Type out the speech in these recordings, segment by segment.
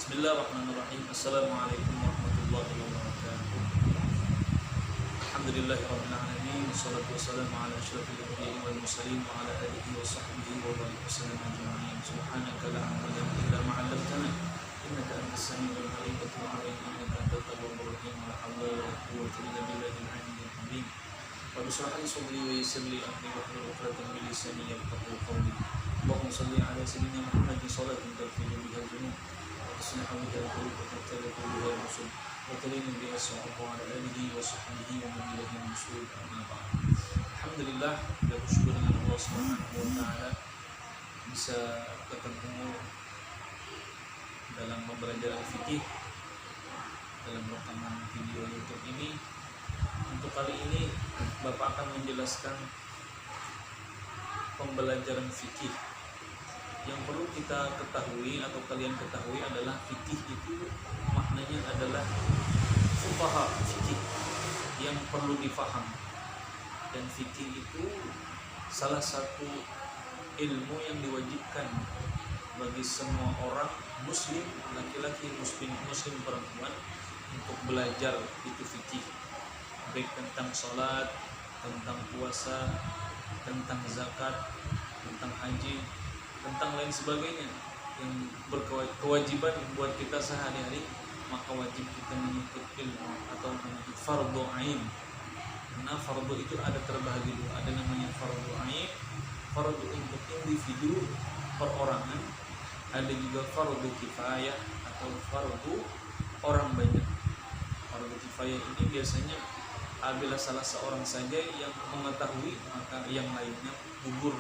Bismillahirrahmanirrahim. Assalamualaikum warahmatullahi wabarakatuh. Alhamdulillahirabbil alamin. Wassalatu wassalamu ala asyrafil anbiya'i wal mursalin wa ala alihi wa sahbihi wa barik wasallam ajma'in. Subhanaka la ilma lana illa ma 'allamtana innaka antas samiul alim wa tub 'alaina innaka antat tawwabur rahim. La hawla wa la quwwata illa billahil 'aliyyil 'azim. Wa bishrah li sadri wa yassir li amri wa hlul 'uqdatam min lisani yafqahu qawli. Allahumma shalli ala sayyidina Muhammadin salatan tarfi'u biha al-junub وتصلح بها القلوب وتبتلك بها الرسل وتلين بها الصعوبة وعلى آله وصحبه ومن إليه المسؤول. أما بعد. Alhamdulillah, kita bersyukur dengan Allah Subhanahu wa taala bisa ketemu dalam pembelajaran fikih dalam rekaman video YouTube ini. Untuk kali ini Bapak akan menjelaskan pembelajaran fikih. Yang perlu kita ketahui atau kalian ketahui adalah fikih itu maknanya adalah fuqaha, fikih yang perlu difaham. Dan fikih itu salah satu ilmu yang diwajibkan bagi semua orang muslim, laki-laki muslim perempuan, untuk belajar itu fikih, baik tentang sholat, tentang puasa, tentang zakat, tentang haji, tentang lain sebagainya yang berkewajiban buat kita sehari-hari, maka wajib kita menuntut ilmu atau menuntut fardhu ain. Karena fardhu itu ada terbagi dua, ada namanya fardhu ain, fardhu untuk individu perorangan, ada juga fardhu kifayah atau fardhu orang banyak. Fardhu kifayah ini biasanya apabila salah seorang saja yang mengetahui, maka yang lainnya gugur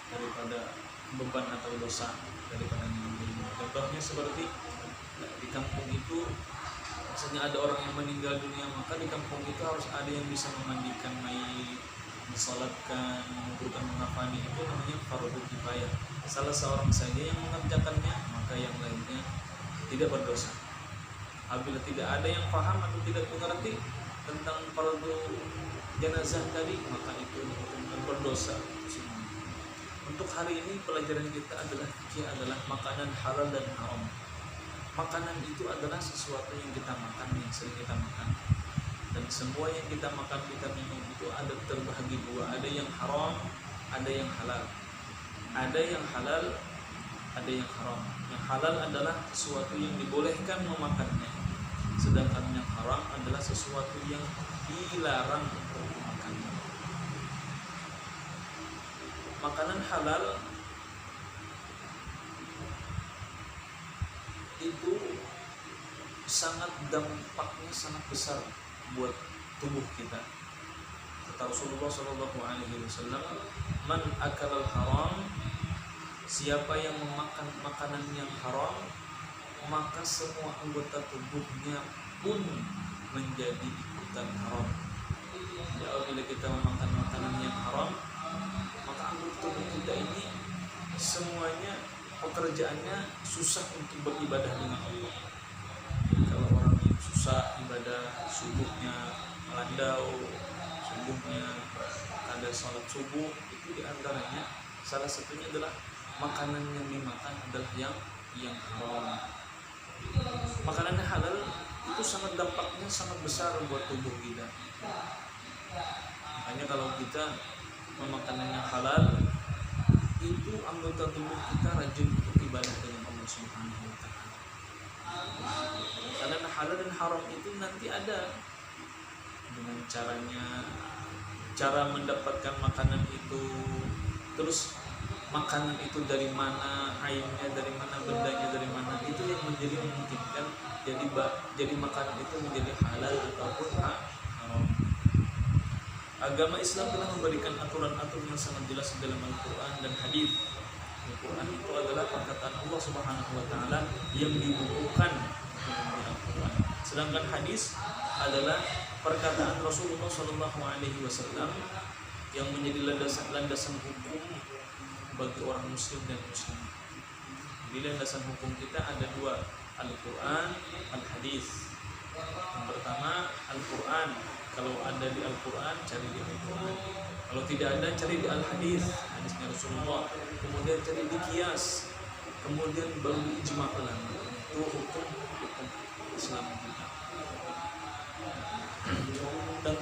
daripada beban atau dosa daripada yang lainnya. Contohnya seperti di kampung itu, misalnya ada orang yang meninggal dunia, maka di kampung itu harus ada yang bisa memandikan mayit, mensalatkan, menguburkan, mengafani. Itu namanya fardhu kifayah. Salah seorang saja yang mengerjakannya, maka yang lainnya tidak berdosa. Apabila tidak ada yang paham atau tidak mengerti tentang fardhu jenazah tadi, maka itu berdosa. Untuk hari ini pelajaran kita adalah fikih adalah makanan halal dan haram. Makanan itu adalah sesuatu yang kita makan, yang sering kita makan. Dan semua yang kita makan, kita minum itu ada terbagi dua, ada yang haram, ada yang halal. Ada yang halal, ada yang haram. Yang halal adalah sesuatu yang dibolehkan memakannya, sedangkan yang haram adalah sesuatu yang dilarang untuk memakannya. Makanan halal itu sangat dampaknya sangat besar buat tubuh kita. Kata Rasulullah SAW, man akalal haram, siapa yang memakan makanan yang haram, maka semua anggota tubuhnya pun menjadi ikutan haram. Jadi apabila kita memakan makanan yang haram, maka anggota tubuh kita ini semuanya pekerjaannya susah untuk beribadah dengan Allah. Kalau orang yang susah ibadah, subuhnya melandau, subuhnya ada sholat subuh, itu diantaranya salah satunya adalah makanan yang dimakan adalah yang haram. Makanan halal itu sangat dampaknya sangat besar buat tubuh kita. Makanya kalau kita makanan yang halal, itu anggota tubuh kita rajin untuk ibadah dengan Allah Subhanahu wa taala. Karena halal dan haram itu nanti ada dengan cara mendapatkan makanan itu, terus makanan itu dari mana, airnya dari mana, bendanya dari mana, itu yang menjadi memungkinkan jadi makanan itu menjadi halal ataupun haram. Agama Islam telah memberikan aturan-aturan yang sangat jelas dalam Al-Quran dan hadis. Al-Quran itu adalah perkataan Allah Subhanahu wa taala yang dibukukan di Al-Quran. Sedangkan hadis adalah perkataan Rasulullah SAW yang menjadi landasan hukum bagi orang muslim dan muslimah. Jadi landasan hukum kita ada dua, Al-Quran, Al-Hadis. Yang pertama Al-Quran. Kalau ada di Al-Quran, cari di Al-Quran. Kalau tidak ada, cari di Al-Hadis, hadisnya Rasulullah. Kemudian cari di Qiyas, kemudian baru ijma' ulama. Itu hukum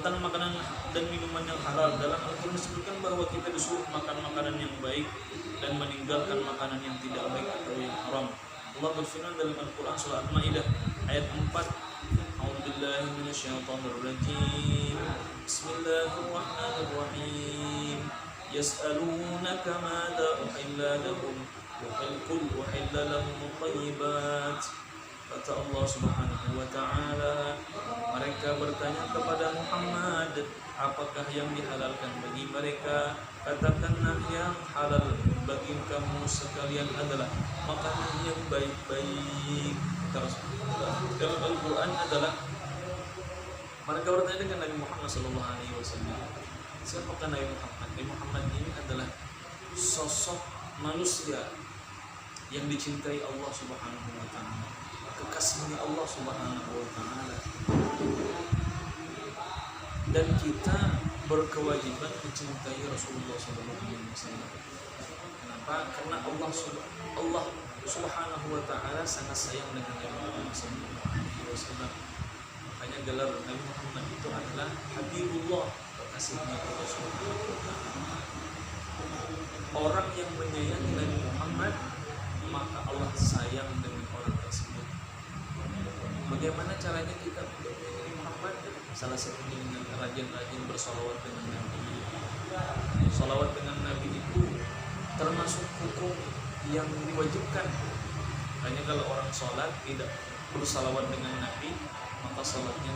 tentang makanan dan minuman yang halal. Dalam Al-Quran disebutkan bahwa kita disuruh makan makanan yang baik dan meninggalkan makanan yang tidak baik atau yang haram. Allah berfirman dalam Al-Quran surah Al-Maidah ayat 4, A'udzubillahi minasyaitonir rajim. Bismillahirrahmanirrahim. Yas'alunaka madza uhilla lahum qul uhilla lahum thayyibat. Kata Allah Subhanahu wa taala, mereka bertanya kepada Muhammad, apakah yang dihalalkan bagi mereka? Katakanlah yang halal bagi kamu sekalian adalah makanan yang baik-baik. Terus dalam Al-Quran adalah mereka bertanya dengan Nabi Muhammad SAW, siapakah Nabi Muhammad? Nabi Muhammad ini adalah sosok manusia yang dicintai Allah Subhanahu wa taala, kekasihnya Allah Subhanahu wa taala. Dan kita berkewajiban mencintai Rasulullah SAW. Kenapa? Karena Allah Subhanahu wa taala sangat sayang dengan Nabi Muhammad SAW. Makanya gelar Nabi Muhammad itu adalah Habibullah, kekasihnya Allah Subhanahu wa taala. Orang yang menyayangi Nabi Muhammad, maka Allah sayang dengan orang tersebut. Bagaimana caranya kita menyayangi Nabi Muhammad? Salah satunya dengan rajin-rajin bersolawat dengan Nabi. Solawat dengan Nabi itu termasuk hukum yang diwajibkan. Hanya kalau orang sholat tidak bersalawat dengan Nabi, maka sholatnya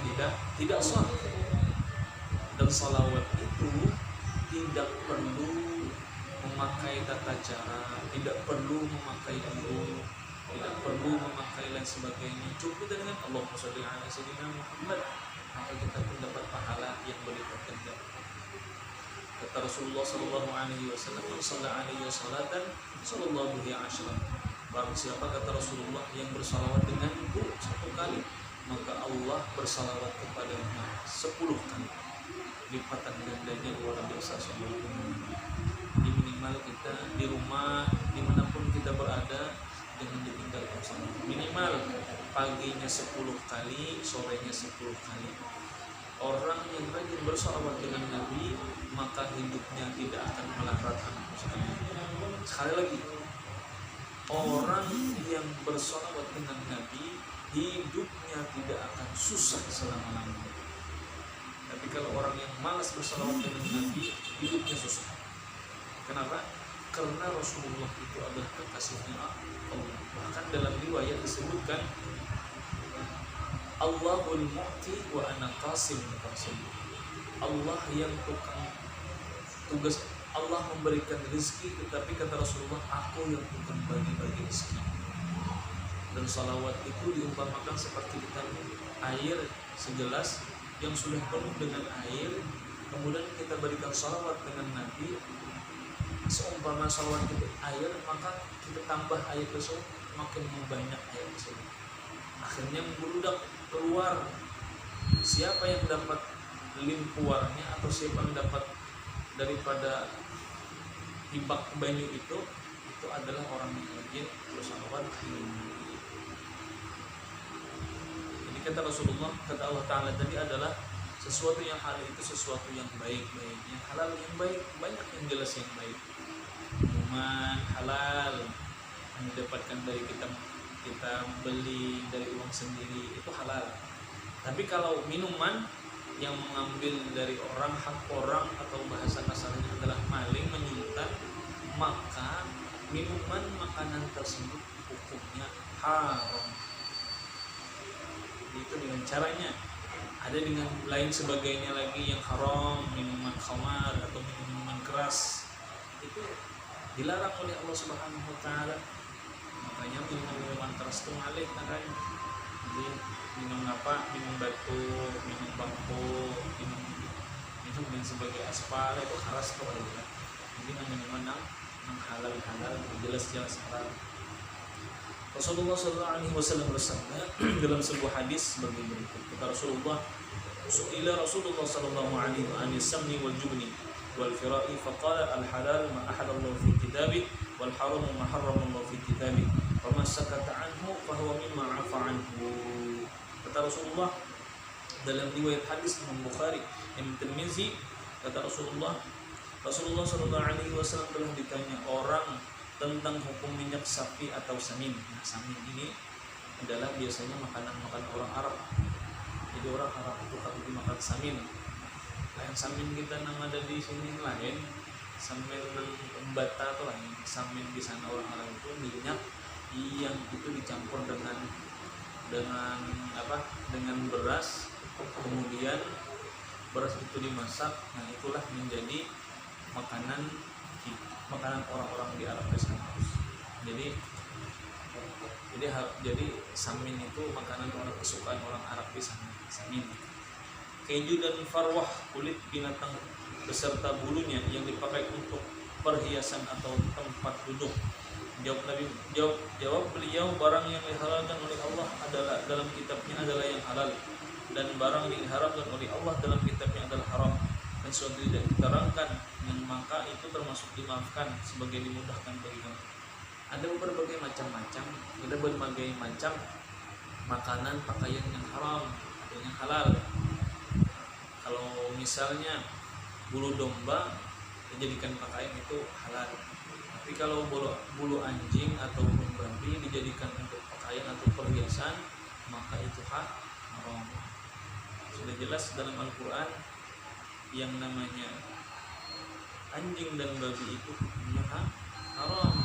tidak sah. Dan salawat itu tidak perlu memakai tata cara, tidak perlu memakai guru, tidak perlu memakai lain sebagainya. Cukup dengan Allahumma sholli ala sayyidina Muhammad, maka kita pun dapat pahala yang berlipat ganda. Kata Rasulullah sallallahu alaihi wasallam, "Man shalla alaihi salatan sallallahu bihi asyran." Barang siapa, kata Rasulullah, yang bersalawat denganku 1 kali, maka Allah bersalawat kepadanya 10 kali. Lipatan gandanya luar biasa subhanallah. Jadi minimal kita di rumah, dimanapun kita berada, jangan ditinggalkan salat. Minimal paginya 10 kali, sorenya 10 kali. Orang yang rajin bersalawat dengan Nabi, maka hidupnya tidak akan melarat. Sekali lagi, orang yang bersalawat dengan Nabi, hidupnya tidak akan susah selama-lamanya. Tapi kalau orang yang malas bersalawat dengan Nabi, hidupnya susah. Kenapa? Karena Rasulullah itu adalah kekasihnya Allah. Bahkan dalam riwayat disebutkan, Allahul mu'ti wa ana qasim. Allah yang tugas Allah memberikan rezeki, tetapi kata Rasulullah, aku yang tukang bagi-bagi rezeki. Dan salawat itu diumpamakan seperti kita air segelas yang sudah penuh dengan air, kemudian kita berikan salawat dengan Nabi. Seumpama salawat itu air, maka kita tambah air tersebut, makin banyak air tersebut. Akhirnya membludak keluar. Siapa yang dapat limpuarnya atau siapa yang dapat daripada hibak banyu itu adalah orang yang rajin bersalawat. Jadi kata Rasulullah, kata Allah Ta'ala tadi adalah sesuatu yang halal itu sesuatu yang baik-baik. Yang halal yang baik, banyak yang jelas yang baik. Minuman halal yang didapatkan dari kita beli dari uang sendiri, itu halal. Tapi kalau minuman yang mengambil dari orang, hak orang, atau bahasa kasarnya adalah maling, menyuntat, maka minuman makanan tersebut hukumnya haram. Itu dengan caranya. Ada dengan lain sebagainya lagi yang haram, minuman khamar atau minuman keras, itu dilarang oleh Allah Subhanahu wa taala. Makanya minuman keras itu malih makanya. Jadi minum apa? Minum batu, minum bangku, minum dan sebagai aspal itu keras tuh ya. Jadi minuman yang halal jelas halal. Rasulullah SAW bersabda dalam sebuah hadis sebagai berikut. Kata Rasulullah, "Su'ila Rasulullah SAW ani samni wal jubni wal fira'i faqala al halal ma ahalallahu fi kitabih wal haram ma harramallahu fi kitabih wa ma sakata anhu fa huwa mimma 'afa anhu." Kata Rasulullah, Dalam riwayat hadis Imam Bukhari, Imam Tirmizi, kata Rasulullah Shallallahu Alaihi Wasallam telah ditanya orang tentang hukum minyak sapi atau samin. Nah, samin ini adalah biasanya makanan orang Arab. Jadi orang Arab itu kalau dimakan samin. Lain samin kita nama ada di sini lain, samin bata atau lain. Samin di sana orang Arab itu minyak yang itu dicampur dengan dengan beras, kemudian beras itu dimasak. Nah, itulah menjadi makanan orang-orang di Arab di sana. Jadi samin itu makanan orang kesukaan orang Arab di sana. Samin. Keju dan farwah, kulit binatang beserta bulunya yang dipakai untuk perhiasan atau tempat duduk. Jawab beliau, barang yang dihalalkan oleh Allah adalah dalam kitabnya adalah yang halal, dan barang yang diharamkan oleh Allah dalam kitabnya adalah haram. Dan suatu tidak diterangkan, yang maka itu termasuk dimaafkan sebagai dimudahkan bagi kamu. Ada berbagai macam makanan, pakaian yang haram, ada yang halal. Kalau misalnya bulu domba dijadikan pakaian itu halal. Tapi kalau bulu anjing atau bulu babi dijadikan untuk pakaian atau perhiasan, maka itu haram. Sudah jelas dalam Al-Quran yang namanya anjing dan babi itu hukumnya haram.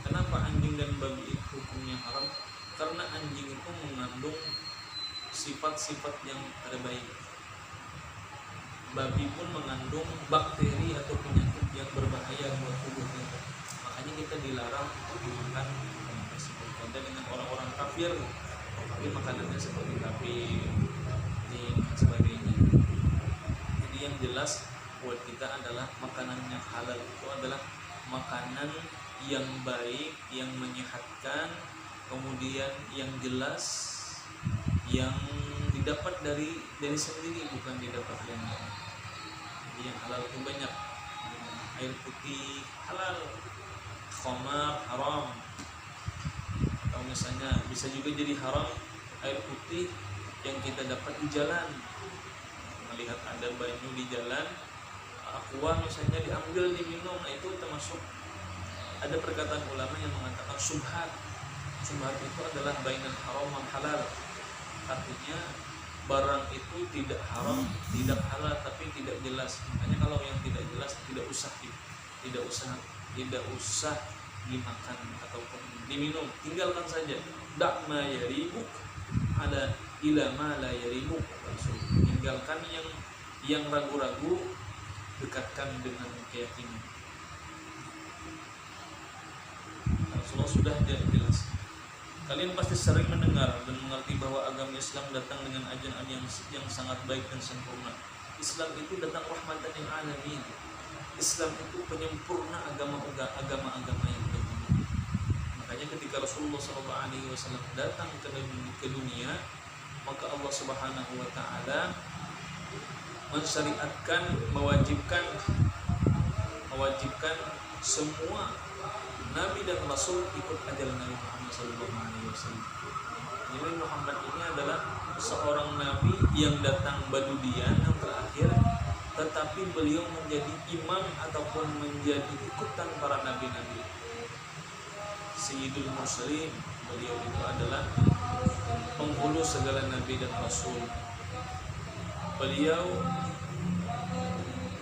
Kenapa anjing dan babi itu hukumnya haram? Karena anjing itu mengandung sifat-sifat yang terbaik. Babi pun mengandung bakteri atau penyakit yang berbahaya buat tubuh kita. Makanya kita dilarang untuk dimakan makanan tersebut. Beda dengan orang-orang kafir, tapi makanannya seperti kambing, dan sebagainya. Jadi yang jelas buat kita adalah makanan yang halal itu adalah makanan yang baik, yang menyehatkan, kemudian yang jelas, yang didapat dari sendiri, bukan didapat dari yang lain. Jadi yang halal itu banyak. Air putih halal, khamar haram. Atau misalnya bisa juga jadi haram air putih yang kita dapat di jalan. Melihat ada banyu di jalan, aqua misalnya diambil diminum, nah itu termasuk. Ada perkataan ulama yang mengatakan subhat. Subhat itu adalah bainal haram wal halal. Artinya barang itu tidak haram, tidak halal, tapi tidak jelas. Makanya kalau yang tidak jelas tidak usah dimakan ataupun diminum, tinggalkan saja. Dak ma yaribuk ada ila ma la yaribuk. Tinggalkan yang ragu-ragu, dekatkan dengan keyakinan. Rasulullah sudah jelas. Kalian pasti sering mendengar dan mengerti bahwa agama Islam datang dengan ajaran yang sangat baik dan sempurna. Islam itu datang rahmatan lil alamin. Islam itu penyempurna agama-agama yang lain. Makanya ketika Rasulullah SAW datang ke dunia, maka Allah Subhanahu wa taala mensyariatkan, mewajibkan semua Nabi dan Rasul ikut ajaran Nabi Muhammad SAW. Nabi Muhammad ini adalah seorang Nabi yang datang badudian yang terakhir, tetapi beliau menjadi imam ataupun menjadi ikutan para nabi-nabi. Sayyidul Mursalin, beliau itu adalah penghulu segala nabi dan rasul. Beliau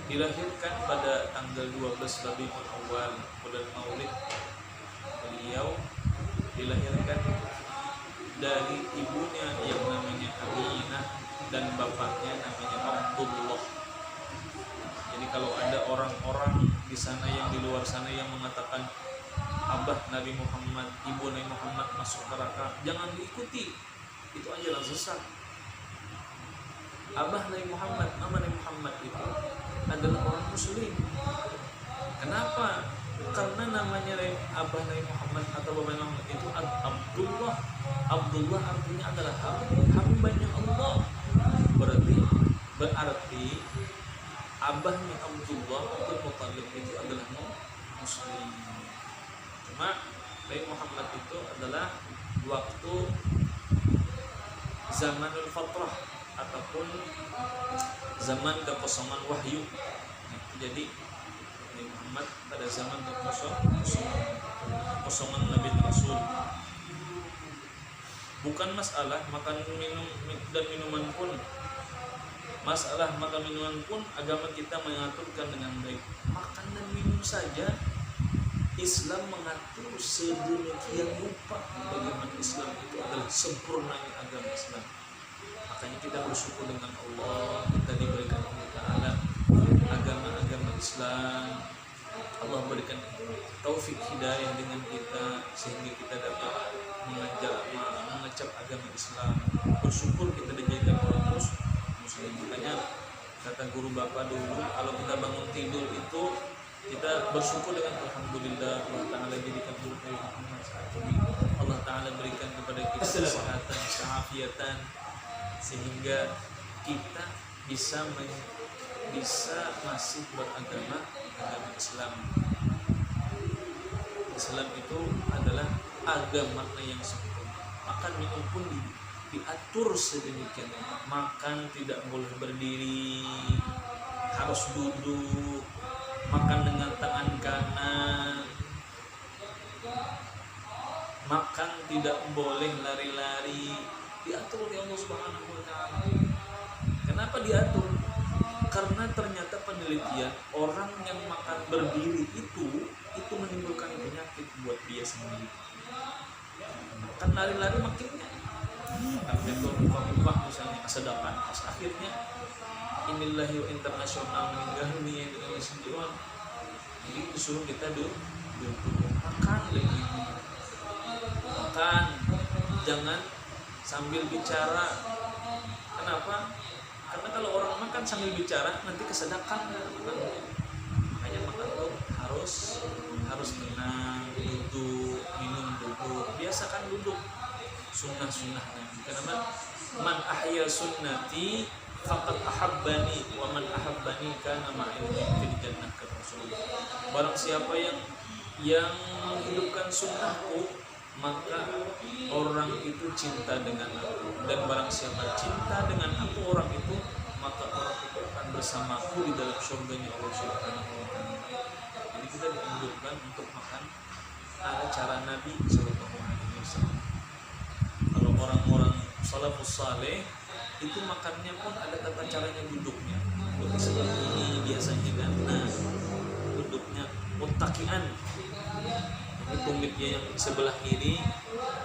dilahirkan pada tanggal 12 Rabiul Awal, bulan Maulid. Beliau dilahirkan dari ibunya yang namanya Aminah dan bapaknya namanya Abdullah. Jadi kalau ada orang-orang di sana yang di luar sana yang mengatakan abah Nabi Muhammad, ibu Nabi Muhammad masuk neraka, jangan diikuti. Itu ajaran sesat. Abah Nabi Muhammad, mama Nabi Muhammad itu adalah orang muslim. Kenapa? Karena namanya abah Nabi Muhammad atau bapak Nabi Muhammad itu Abdullah. Abdullah artinya adalah hambanya Allah. Berarti abahnya Abdullah Abdul Muttalib itu adalah muslim. Cuma Nabi Muhammad itu adalah waktu zamanul fatrah ataupun zaman kekosongan wahyu. Jadi Nabi Muhammad pada zaman kekosongan Nabi Rasul. Bukan masalah makan minum dan minuman pun, masalah makan minuman pun agama kita mengaturkan dengan baik. Makan dan minum saja Islam mengatur sedemikian rupa. Bagaimana Islam itu adalah sempurnanya agama Islam. Makanya kita bersyukur dengan Allah, kita diberikan Allah Ta'ala agama-agama Islam. Allah berikan taufik hidayah dengan kita sehingga kita dapat mengecap agama Islam. Bersyukur kita dijadikan orang muslim. Makanya kata guru bapak dulu, kalau kita bangun tidur itu kita bersyukur dengan alhamdulillah Allah Ta'ala jadikan Nabi Muhammad saat ini. Allah Ta'ala berikan kepada kita kesehatan, keafiatan, sehingga kita bisa masih beragama Islam. Islam itu adalah agama yang sempurna. Makan minum pun diatur sedemikian. Makan tidak boleh berdiri, harus duduk. Makan dengan tangan kanan. Makan tidak boleh lari-lari. Diatur oleh Allah Subhanahu wa Ta'ala. Kenapa diatur? Karena ternyata penelitian orang yang makan berdiri itu menimbulkan penyakit buat dia sendiri. Makan lari-lari makinnya. Tapi buka misalnya kesedapan, pas akhirnya inilah internasional meninggal dunia dengan sendirian. Jadi disuruh kita duduk, makan lagi, makan, jangan sambil bicara. Kenapa? Karena kalau orang makan sambil bicara nanti kesedakan. Makanya makan tuh harus tenang, duduk, minum duduk, biasakan duduk. Sunnah-sunnahnya. Kenapa? Man ahya sunnati faqad ahabbani wa man ahabbani kana ma'i fil jannah, kata Rasulullah. Barang siapa yang menghidupkan sunnahku, maka orang itu cinta dengan aku, dan barang siapa cinta dengan aku orang itu, maka orang itu akan bersamaku di dalam surganya Allah Subhanahu wa Ta'ala. Jadi kita dianjurkan untuk makan ala cara Nabi Sallallahu Alaihi Wasallam. Kalau orang-orang salafus saleh itu makannya pun ada tata caranya duduknya. Duduk seperti ini biasanya kan. Nah, duduknya muttaqian. Ini tumitnya yang sebelah kiri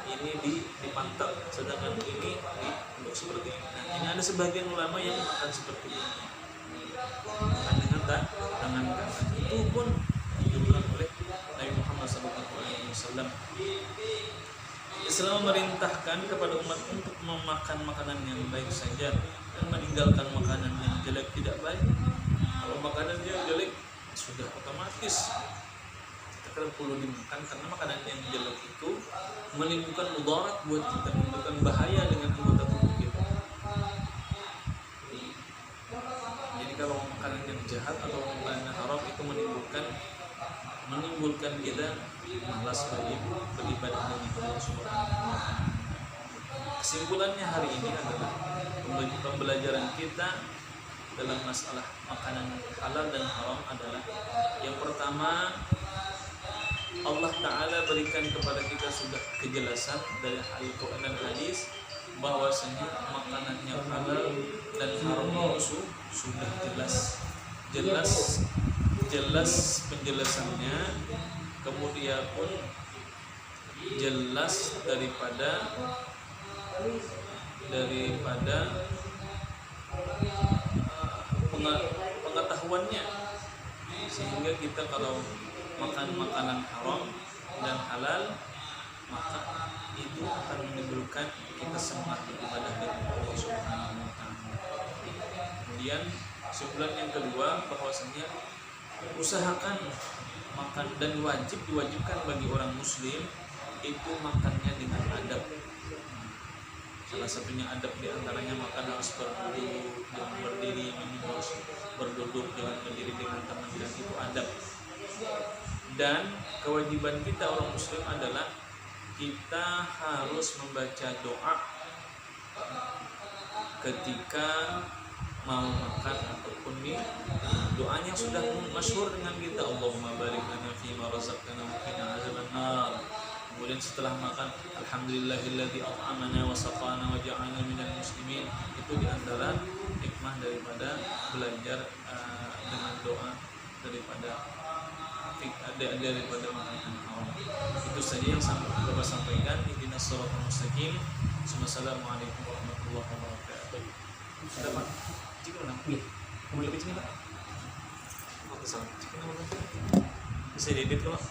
ini di pantat, sedangkan ini duduk seperti ini. Nah, ini ada sebagian ulama yang makan seperti ini. Makan dengan tangan kanan. Itu pun dianjurkan oleh Nabi Muhammad SAW. Islam memerintahkan kepada umat untuk memakan makanan yang baik saja dan meninggalkan makanan yang jelek tidak baik. Kalau makanan yang jelek sudah otomatis kita perlu dimakan, karena makanan yang jelek itu menimbulkan mudarat buat kita, menimbulkan bahaya dengan anggota tubuh kita. Jadi kalau makanan yang jahat atau makanan yang haram itu menimbulkan kita malas beribadah dengan Allah Subhanahu wa Ta'ala. Kesimpulannya hari ini adalah pembelajaran kita dalam masalah makanan halal dan haram adalah yang pertama, Allah Ta'ala berikan kepada kita sudah kejelasan dari Al-Quran dan Hadis bahwasanya makanan yang halal dan haram itu sudah jelas penjelasannya, kemudian pun jelas daripada pengetahuannya, sehingga kita kalau makan makanan haram dan halal maka itu akan menimbulkan kita semangat beribadah kepada Allah Subhanahu wa Ta'ala. Kemudian kesimpulan yang kedua bahwasanya usahakan makan dan diwajibkan bagi orang muslim itu makannya dengan adab. Salah satunya adab diantaranya makan harus berduduk, jangan berdiri, minum harus berduduk, jangan berdiri dengan tangan, dan itu adab. Dan kewajiban kita orang muslim adalah kita harus membaca doa ketika mau makan ataupun doanya sudah masyhur dengan kita, Allahumma barik lana fi ma razaqtana wa qina azabannar. Kemudian setelah makan, alhamdulillahilladzi at'amana wa saqana wa ja'alna minal muslimin. Itu diantara hikmah daripada belajar dengan doa daripada makanan haram. Itu saja yang Bapak sampaikan. Ihdinas shiratal mustaqim. Wassalamualaikum warahmatullahi wabarakatuh. Sudah Pak? Jika mana? Iya. Kembali ke sini Pak. Oke, salam. Jika mana? Bisa diedit Pak.